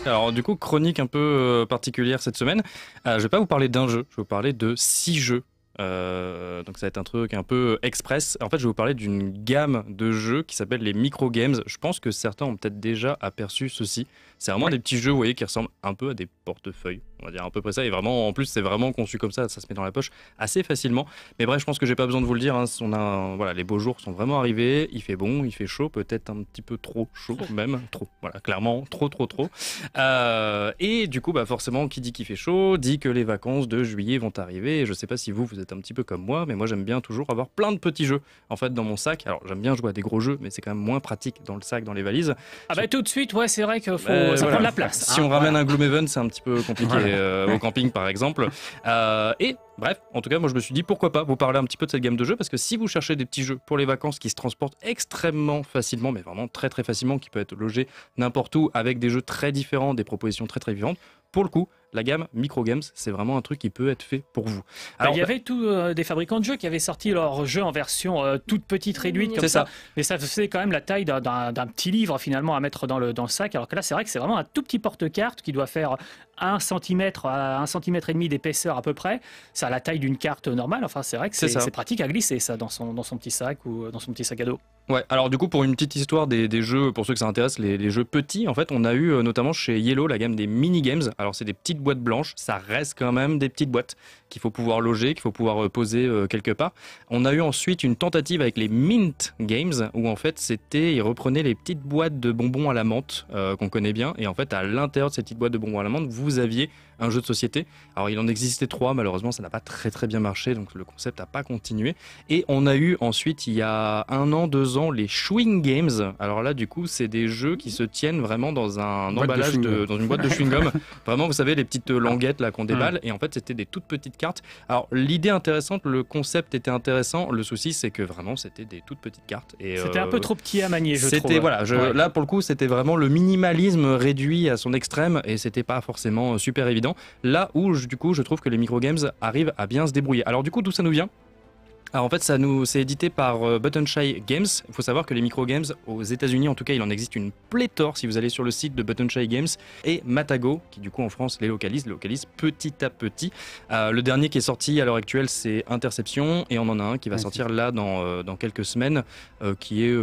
Alors du coup, chronique un peu particulière cette semaine. Je vais pas vous parler d'un jeu, je vais vous parler de 6 jeux. Donc ça va être un truc un peu express. En fait, je vais vous parler d'une gamme de jeux qui s'appelle les micro games. Je pense que certains ont peut-être déjà aperçu ceci. C'est vraiment Ouais. des petits jeux, vous voyez, qui ressemblent un peu à des portefeuilles. On va dire à peu près ça. Et vraiment, en plus, c'est vraiment conçu comme ça se met dans la poche assez facilement. Mais bref, je pense que j'ai pas besoin de vous le dire, hein. Voilà, les beaux jours sont vraiment arrivés. Il fait bon, il fait chaud, peut-être un petit peu trop chaud même. Trop, voilà, clairement, trop, trop, trop. Et du coup, bah forcément, qui dit qu'il fait chaud, dit que les vacances de juillet vont arriver. Et je sais pas si vous êtes un petit peu comme moi, mais moi j'aime bien toujours avoir plein de petits jeux en fait dans mon sac. Alors j'aime bien jouer à des gros jeux, mais c'est quand même moins pratique dans le sac, dans les valises. Ah bah tout de suite, ouais, c'est vrai que ça Voilà. prend de la place. Si Hein, on ramène voilà. un Gloomhaven, c'est un petit peu compliqué Voilà. au camping par exemple. Et bref, en tout cas, moi je me suis dit pourquoi pas vous parler un petit peu de cette gamme de jeux parce que si vous cherchez des petits jeux pour les vacances qui se transportent extrêmement facilement, mais vraiment très très facilement, qui peut être logé n'importe où avec des jeux très différents, des propositions très très différentes, pour le coup, la gamme Micro Games, c'est vraiment un truc qui peut être fait pour vous. Bah, Alors, il y avait tous des fabricants de jeux qui avaient sorti leurs jeux en version toute petite, réduite comme c'est ça. mais ça faisait quand même la taille d'un petit livre finalement à mettre dans le sac, alors que là c'est vrai que c'est vraiment un tout petit porte-carte qui doit faire 1 centimètre à 1 centimètre et demi d'épaisseur à peu près. Ça a la taille d'une carte normale, enfin c'est vrai que C'est ça. c'est pratique à glisser ça dans son petit sac ou dans son petit sac à dos. Ouais, alors du coup, pour une petite histoire des jeux, pour ceux que ça intéresse, les jeux petits, en fait, on a eu notamment chez Yellow la gamme des mini-games. Alors, c'est des petites boîtes blanches, ça reste quand même des petites boîtes qu'il faut pouvoir loger, qu'il faut pouvoir poser quelque part. On a eu ensuite une tentative avec les Mint Games, où en fait, ils reprenaient les petites boîtes de bonbons à la menthe qu'on connaît bien, et en fait, à l'intérieur de ces petites boîtes de bonbons à la menthe, vous aviez un jeu de société. Alors, il en existait 3, malheureusement, ça n'a pas très très bien marché, donc le concept n'a pas continué. Et on a eu ensuite, il y a 1 an, 2 ans, les Chewing Games. Alors là, du coup, c'est des jeux qui se tiennent vraiment dans un Boîte de emballage, chewing-gum. dans une boîte de chewing-gum. Vraiment, vous savez, les petites languettes là qu'on déballe. Et en fait, c'était des toutes petites cartes. Alors, l'idée intéressante, le concept était intéressant. Le souci, c'est que vraiment, c'était des toutes petites cartes. Et C'était un peu trop petit à manier, je trouve. c'était voilà, Ouais. là pour le coup, c'était vraiment le minimalisme réduit à son extrême et c'était pas forcément super évident. Là où du coup, je trouve que les microgames arrivent à bien se débrouiller. Alors du coup, d'où ça nous vient? Alors en fait, c'est édité par Button Shy Games. Il faut savoir que les micro games aux États-Unis, en tout cas, il en existe une pléthore si vous allez sur le site de Button Shy Games et Matago, qui du coup en France les localise petit à petit. Le dernier qui est sorti à l'heure actuelle, c'est Interception, et on en a un qui va Ouais, sortir là dans quelques semaines, qui est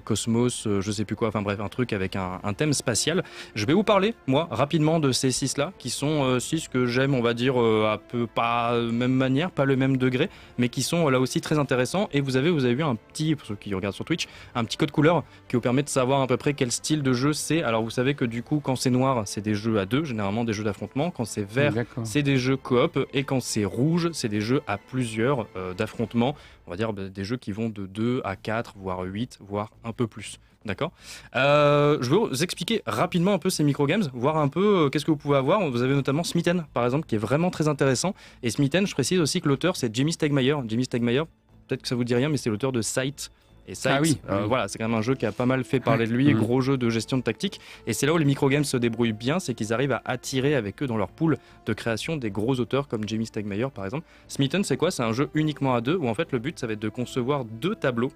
Cosmos, je sais plus quoi. Enfin bref, un truc avec un thème spatial. Je vais vous parler, moi, rapidement de ces 6 là, qui sont 6 que j'aime, on va dire, à peu pas même manière, pas le même degré, mais qui sont là aussi très intéressants. Et vous avez vu un petit, pour ceux qui regardent sur Twitch, un petit code couleur qui vous permet de savoir à peu près quel style de jeu c'est. Alors vous savez que du coup, quand c'est noir, c'est des jeux à deux, généralement des jeux d'affrontement. Quand c'est vert, D'accord. c'est des jeux coop. Et quand c'est rouge, c'est des jeux à plusieurs d'affrontement. On va dire des jeux qui vont de 2 à 4, voire 8, voire un peu plus. D'accord. Je vais vous expliquer rapidement un peu ces microgames, voir un peu qu'est-ce que vous pouvez avoir. Vous avez notamment Smitten, par exemple, qui est vraiment très intéressant. Et Smitten, je précise aussi que l'auteur, c'est Jamie Stegmaier. Jamie Stegmaier, peut-être que ça vous dit rien, mais c'est l'auteur de Sight. Et Sight, Ah oui, oui. voilà, c'est quand même un jeu qui a pas mal fait parler de lui, Mhm. gros jeu de gestion de tactique. Et c'est là où les microgames se débrouillent bien, c'est qu'ils arrivent à attirer avec eux dans leur pool de création des gros auteurs comme Jamie Stegmaier, par exemple. Smitten, c'est quoi? C'est un jeu uniquement à deux, où en fait le but, ça va être de concevoir 2 tableaux.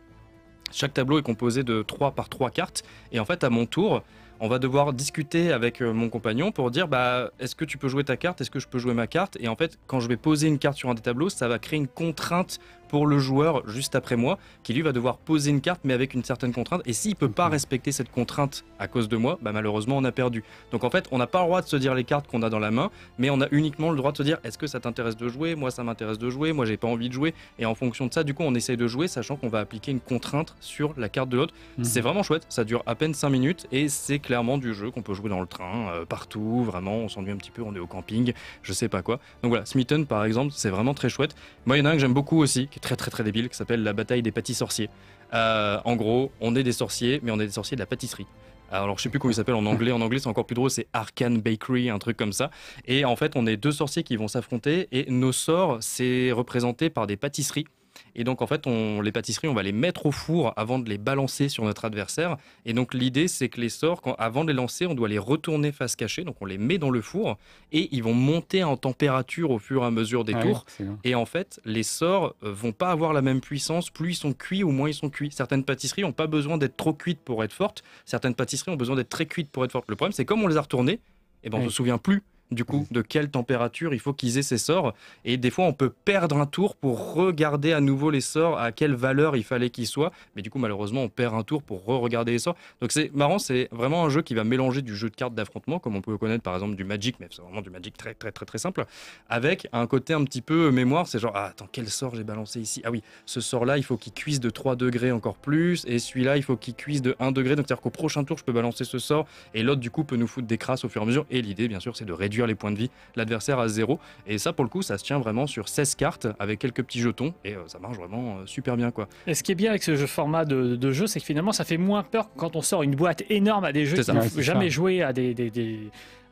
Chaque tableau est composé de 3 par 3 cartes. Et en fait, à mon tour, on va devoir discuter avec mon compagnon pour dire bah, est-ce que tu peux jouer ta carte? Est-ce que je peux jouer ma carte? Et en fait, quand je vais poser une carte sur un des tableaux, ça va créer une contrainte pour le joueur juste après moi, qui lui va devoir poser une carte mais avec une certaine contrainte. Et s'il peut pas respecter cette contrainte à cause de moi, bah, malheureusement, on a perdu. Donc en fait, on n'a pas le droit de se dire les cartes qu'on a dans la main, mais on a uniquement le droit de se dire est-ce que ça t'intéresse de jouer? Moi, ça m'intéresse de jouer. Moi, j'ai pas envie de jouer. Et en fonction de ça, du coup, on essaye de jouer, sachant qu'on va appliquer une contrainte sur la carte de l'autre. C'est vraiment chouette, ça dure à peine 5 minutes et c'est clairement du jeu qu'on peut jouer dans le train, partout, vraiment, on s'ennuie un petit peu, on est au camping, je sais pas quoi. Donc voilà, Smitten par exemple, c'est vraiment très chouette. Moi, il y en a un que j'aime beaucoup aussi, qui est très très très débile, qui s'appelle La bataille des pâtis sorciers. En gros, on est des sorciers, mais on est des sorciers de la pâtisserie. Alors je sais plus comment il s'appelle en anglais c'est encore plus drôle, c'est Arcane Bakery, un truc comme ça. Et en fait on est 2 sorciers qui vont s'affronter et nos sorts c'est représenté par des pâtisseries. Et donc en fait les pâtisseries on va les mettre au four avant de les balancer sur notre adversaire. Et donc l'idée c'est que les sorts avant de les lancer on doit les retourner face cachée, donc on les met dans le four et ils vont monter en température au fur et à mesure des Ah oui, tours. excellent. Et en fait, les sorts vont pas avoir la même puissance, plus ils sont cuits ou moins ils sont cuits. Certaines pâtisseries n'ont pas besoin d'être trop cuites pour être fortes, certaines pâtisseries ont besoin d'être très cuites pour être fortes. Le problème, c'est comme on les a retournées, et ben on ne se souvient plus du coup de quelle température il faut qu'ils aient ces sorts, et des fois on peut perdre un tour pour regarder à nouveau les sorts, à quelle valeur il fallait qu'ils soient, mais du coup malheureusement on perd un tour pour re-regarder les sorts. Donc c'est marrant, c'est vraiment un jeu qui va mélanger du jeu de cartes d'affrontement comme on peut le connaître par exemple du Magic, mais c'est vraiment du Magic très très très très simple, avec un côté un petit peu mémoire. C'est genre ah, attends, quel sort j'ai balancé ici, ah oui, ce sort là il faut qu'il cuise de 3 degrés encore plus, et celui-là il faut qu'il cuise de 1 degré, donc c'est à dire qu'au prochain tour je peux balancer ce sort, et l'autre du coup peut nous foutre des crasses au fur et à mesure, et l'idée bien sûr c'est de réduire les points de vie l'adversaire à 0. Et ça, pour le coup, ça se tient vraiment sur 16 cartes avec quelques petits jetons, et ça marche vraiment super bien, quoi. Et ce qui est bien avec ce format de jeu, c'est que finalement, ça fait moins peur que quand on sort une boîte énorme à des jeux qui n'ont jamais joué à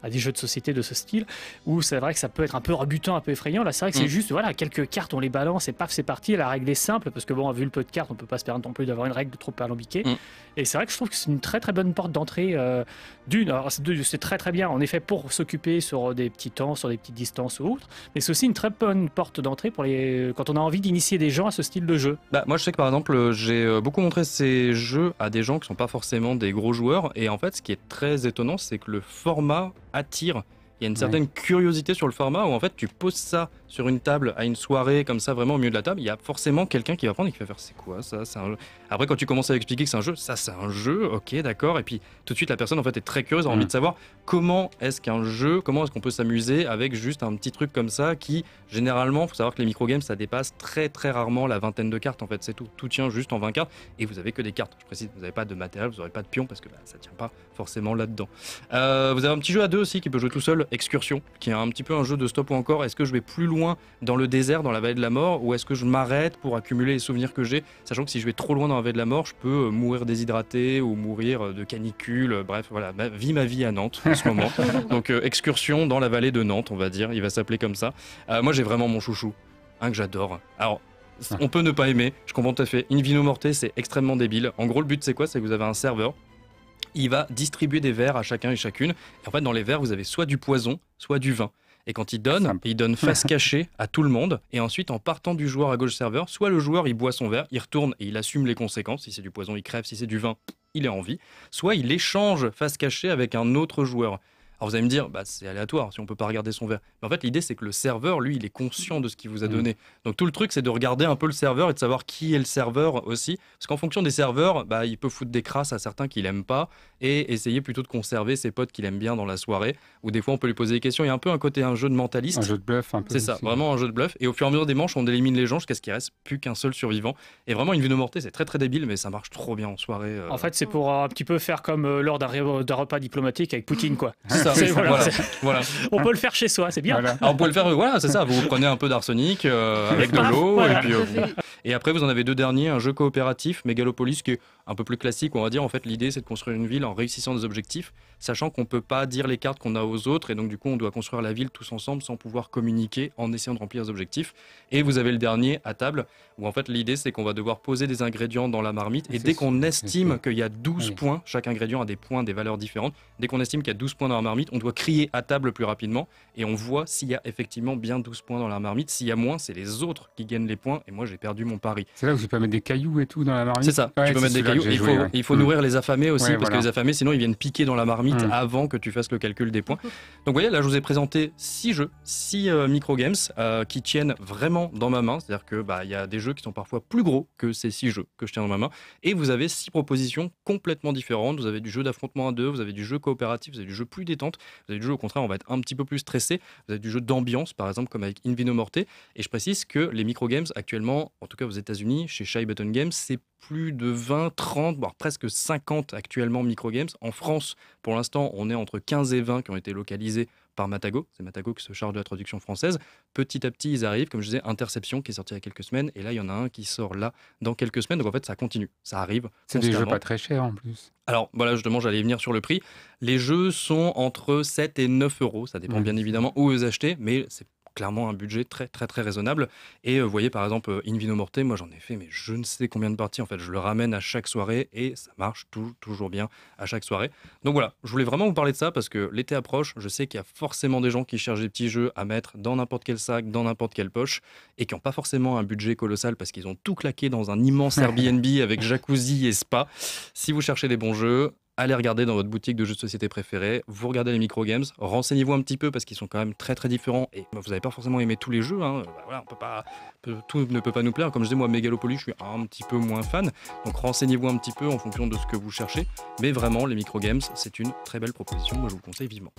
à des jeux de société de ce style, où c'est vrai que ça peut être un peu rebutant, un peu effrayant. Là, c'est vrai que c'est juste, voilà, quelques cartes, on les balance et paf, c'est parti. La règle est simple, parce que bon, vu le peu de cartes, on peut pas se permettre non plus d'avoir une règle trop alambiquée. Et c'est vrai que je trouve que c'est une très très bonne porte d'entrée. Alors, c'est très très bien, en effet, pour s'occuper sur des petits temps, sur des petites distances ou autres, mais c'est aussi une très bonne porte d'entrée pour quand on a envie d'initier des gens à ce style de jeu. Bah, moi, je sais que par exemple, j'ai beaucoup montré ces jeux à des gens qui sont pas forcément des gros joueurs, et en fait, ce qui est très étonnant, c'est que le format attire. Il y a une certaine curiosité sur le format où en fait tu poses ça sur une table à une soirée comme ça vraiment au milieu de la table, il y a forcément quelqu'un qui va prendre et qui va faire c'est quoi ça, c'est un jeu. Après quand tu commences à expliquer que c'est un jeu, ça c'est un jeu, ok d'accord, et puis tout de suite la personne en fait est très curieuse, a envie de savoir comment est-ce comment est-ce qu'on peut s'amuser avec juste un petit truc comme ça qui généralement, faut savoir que les microgames ça dépasse très très rarement la vingtaine de cartes en fait, c'est tout tient juste en 20 cartes et vous avez que des cartes, je précise, vous n'avez pas de matériel, vous n'aurez pas de pions parce que ça tient pas forcément là-dedans. Vous avez un petit jeu à deux aussi qui peut jouer tout seul, Excursion, qui est un petit peu un jeu de stop ou encore, est-ce que je vais plus loin dans le désert, dans la vallée de la mort, ou est-ce que je m'arrête pour accumuler les souvenirs que j'ai, sachant que si je vais trop loin dans la vallée de la mort, je peux mourir déshydraté ou mourir de canicule, bref, voilà, ma vie à Nantes en ce moment. Donc Excursion dans la vallée de Nantes, on va dire, il va s'appeler comme ça. Moi j'ai vraiment mon chouchou, un que j'adore. Alors, on peut ne pas aimer, je comprends tout à fait. In Vino Morte, c'est extrêmement débile. En gros, le but c'est quoi? C'est que vous avez un serveur. Il va distribuer des verres à chacun et chacune. Et en fait, dans les verres, vous avez soit du poison, soit du vin. Et quand il donne face cachée à tout le monde. Et ensuite, en partant du joueur à gauche serveur, soit le joueur, il boit son verre, il retourne et il assume les conséquences. Si c'est du poison, il crève. Si c'est du vin, il est en vie. Soit il échange face cachée avec un autre joueur. Alors vous allez me dire, c'est aléatoire si on peut pas regarder son verre. Mais en fait, l'idée, c'est que le serveur, lui, il est conscient de ce qu'il vous a donné. Donc tout le truc, c'est de regarder un peu le serveur et de savoir qui est le serveur aussi. Parce qu'en fonction des serveurs, il peut foutre des crasses à certains qu'il aime pas et essayer plutôt de conserver ses potes qu'il aime bien dans la soirée. Ou des fois, on peut lui poser des questions. Il y a un peu un côté un jeu de mentaliste. Un jeu de bluff un peu. C'est ça, vraiment un jeu de bluff. Et au fur et à mesure des manches, on élimine les gens jusqu'à ce qu'il reste plus qu'un seul survivant. Et vraiment, une Vino Morte, c'est très très débile, mais ça marche trop bien en soirée. En fait, c'est pour un petit peu faire comme lors d'un repas diplomatique avec Poutine, quoi. C'est ça, voilà. On peut le faire chez soi, c'est bien. Alors vous pouvez le faire, voilà, c'est ça. Vous prenez un peu d'arsenic avec de l'eau, et après vous en avez deux derniers, un jeu coopératif, Megalopolis, qui est un peu plus classique, on va dire. En fait, l'idée c'est de construire une ville en réussissant des objectifs, sachant qu'on peut pas dire les cartes qu'on a aux autres, et donc du coup on doit construire la ville tous ensemble sans pouvoir communiquer en essayant de remplir les objectifs. Et vous avez le dernier à table, où en fait l'idée c'est qu'on va devoir poser des ingrédients dans la marmite, et dès qu'on estime qu'il y a 12 points, chaque ingrédient a des points, des valeurs différentes, dès qu'on estime qu'il y a 12 points dans la marmite, on doit crier à table plus rapidement, et on voit s'il y a effectivement bien 12 points dans la marmite. S'il y a moins, c'est les autres qui gagnent les points, et moi j'ai perdu mon pari. C'est là où tu peux mettre des cailloux et tout dans la marmite. C'est ça, tu peux mettre des cailloux. Il faut nourrir les affamés aussi, parce que les affamés, sinon ils viennent piquer dans la marmite avant que tu fasses le calcul des points. Donc vous voyez, là je vous ai présenté 6 jeux, 6 microgames qui tiennent vraiment dans ma main. C'est-à-dire que il y a des jeux qui sont parfois plus gros que ces 6 jeux que je tiens dans ma main. Et vous avez 6 propositions complètement différentes. Vous avez du jeu d'affrontement à deux, vous avez du jeu coopératif, vous avez du jeu plus détente, vous avez du jeu au contraire, on va être un petit peu plus stressé. Vous avez du jeu d'ambiance, par exemple, comme avec In Vino Morte. Et je précise que les microgames, actuellement, en tout cas aux États-Unis, chez Shy Button Games, c'est plus de 20, 30, voire presque 50 actuellement microgames. En France, pour l'instant, on est entre 15 et 20 qui ont été localisés par Matago. C'est Matago qui se charge de la traduction française. Petit à petit, ils arrivent. Comme je disais, Interception qui est sorti il y a quelques semaines. Et là, il y en a un qui sort là dans quelques semaines. Donc en fait, ça continue. Ça arrive. C'est des jeux pas très chers en plus. Alors voilà, justement, j'allais venir sur le prix. Les jeux sont entre 7 et 9 euros. Ça dépend bien évidemment où vous achetez. Mais c'est clairement un budget très très très raisonnable. Et vous voyez par exemple In Vino Morte, moi j'en ai fait mais je ne sais combien de parties. En fait, je le ramène à chaque soirée et ça marche toujours bien à chaque soirée. Donc voilà, je voulais vraiment vous parler de ça parce que l'été approche. Je sais qu'il y a forcément des gens qui cherchent des petits jeux à mettre dans n'importe quel sac, dans n'importe quelle poche et qui n'ont pas forcément un budget colossal parce qu'ils ont tout claqué dans un immense Airbnb avec jacuzzi et spa. Si vous cherchez des bons jeux, allez regarder dans votre boutique de jeux de société préférée, vous regardez les microgames, renseignez-vous un petit peu parce qu'ils sont quand même très très différents et vous n'avez pas forcément aimé tous les jeux, hein. Voilà, tout ne peut pas nous plaire. Comme je dis, moi Megalopolis, je suis un petit peu moins fan, donc renseignez-vous un petit peu en fonction de ce que vous cherchez, mais vraiment les microgames, c'est une très belle proposition, moi je vous le conseille vivement.